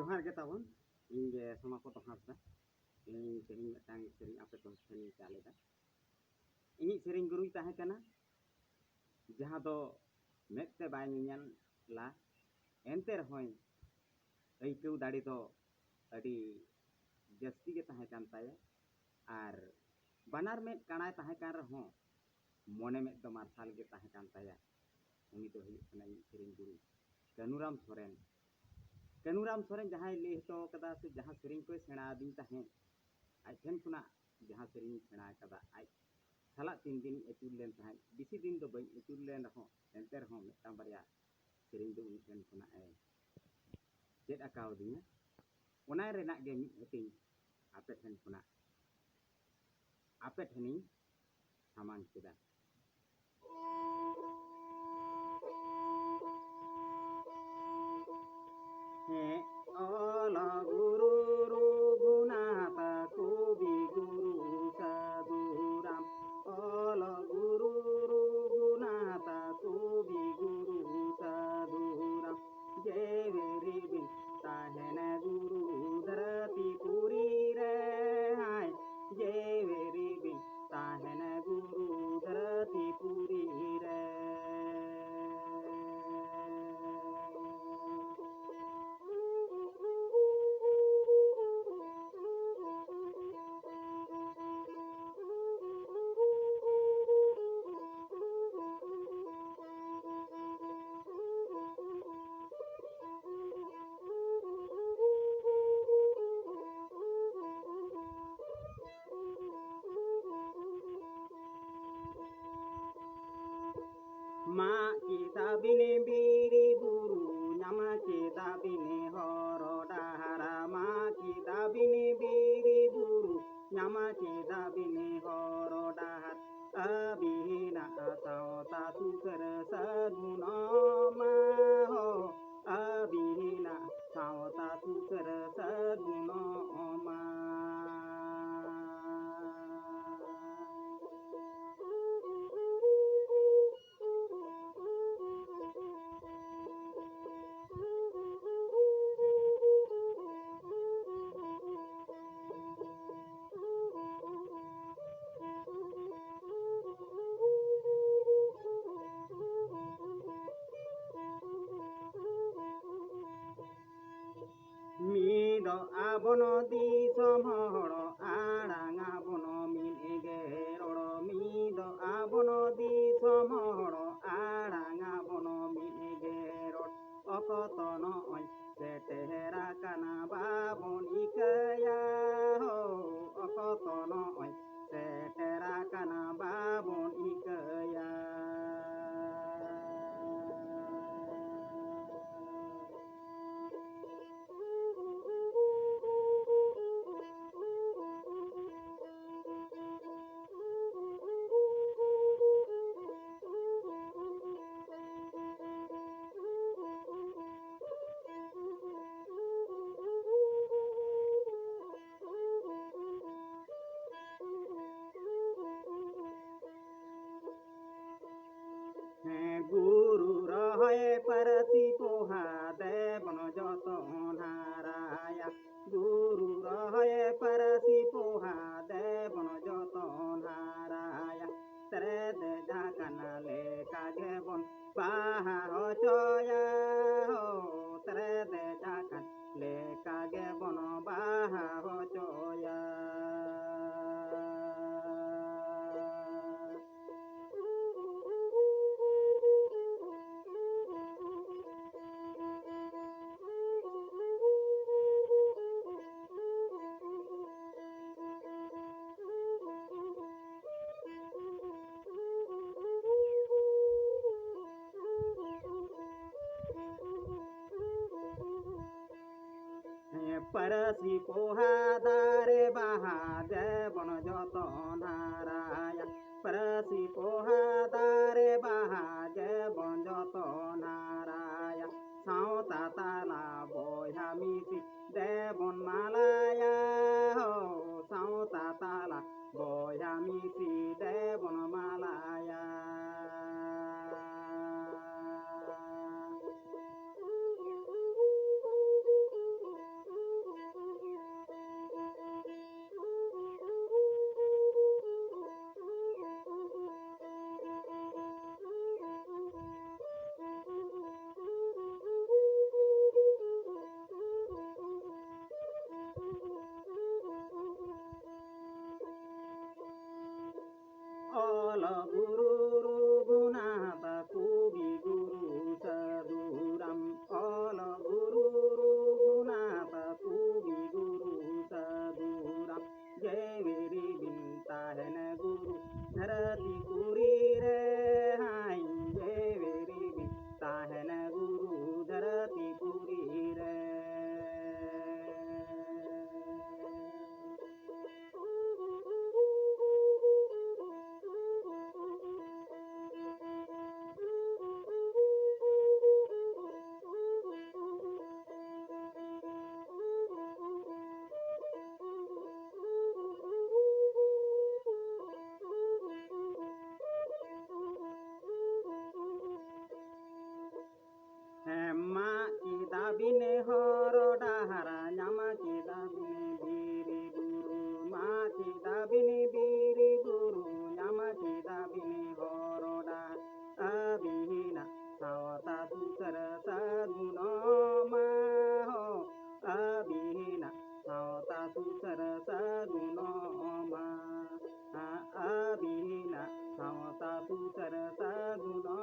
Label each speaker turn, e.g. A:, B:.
A: जोहार के ताबन इंगे समापत हासदा इन सेरिंग मिटांग सेरिंग आपे तो सेरिंग चालेदा इनी सेरिंग गुरुई ताहे कना जहां दो मेते बाय नियान ला एंते रहोय अइकौ दाड़ी दो अडी जस्ती के ताहे कान ताया आर बनार में काणाय ताहे कान रहो मोने में तो मार्शाल के ताहे कान ताया उनी तो हुई कना इन सेरिंग गुरु कनुराम सोरेन जहां ले तो कदा से जहां सेरिंग को सेना दिन ताहे आज ठेन खुना जहां सेरिंग सेना कदा आज साला 3 दिन एतुल लेन ताहे बिसी दिन दो बई एतुल लेन रहो एंते रहो मिटांग बारिया सेरिंग दो उनी ठेन खुना ए चेद अकाउ दिया ओना रेना गे मी हतिंग आपे ठेन खुना आपे ठेनी सामान केदा हे ओला गुरु रघुनाथ कवि गुरु साधुराम ओला गुरु रघुनाथ कवि गुरु साधुराम जय वेरी बिन ताहन गुरु धरती पुरी रे हाय जय वेरी बिन ताहन गुरु धरती पुरी रे मा kita bine biri buru nyama kita bine horo dahara ma kita bine biri buru nyama kita bine horo dahar abihina atau tatu kersaguna ma ho abihina atau tatu kersaguna ma mido abono di somhoro arang abono min egeroro mido abono di somhoro arang abono min egeroro okotono oi setehera kana babon ikaya ho okotono oi setehera kana babon ikaya गुरु रहे परसी पोहा देवन जतन हाराया गुरु रहे परसी पोहा देवन जतन हाराया तेरे दे जाकना ले कागे बन पाहा चया हो तेरे दे जाकन ले कागे बन बाहा चया परसी पोहा दारे बाहा देवन जतन हाराया परसी पोहा दारे बाहा देवन जतन हाराया सावता ताला बोया मिसी देवन मालाया हो सावता ताला बोया मिसी देवन मालाया Guru Rugunata Kubi Guru Sadhuram All Guru Rugunata Kubi Guru Sadhuram Jeviri Bintahana Guru Dharati Puri Re Hai Jeviri Bintahana Guru Dharati Puri Re Ma kita bine horo dahara nyama kita bine biri guru ma kita bine biri guru nyama kita bine horo da abihina sawata sukara saguno ma ho abihina sawata sukara saguno ma abihina sawata sukara saguno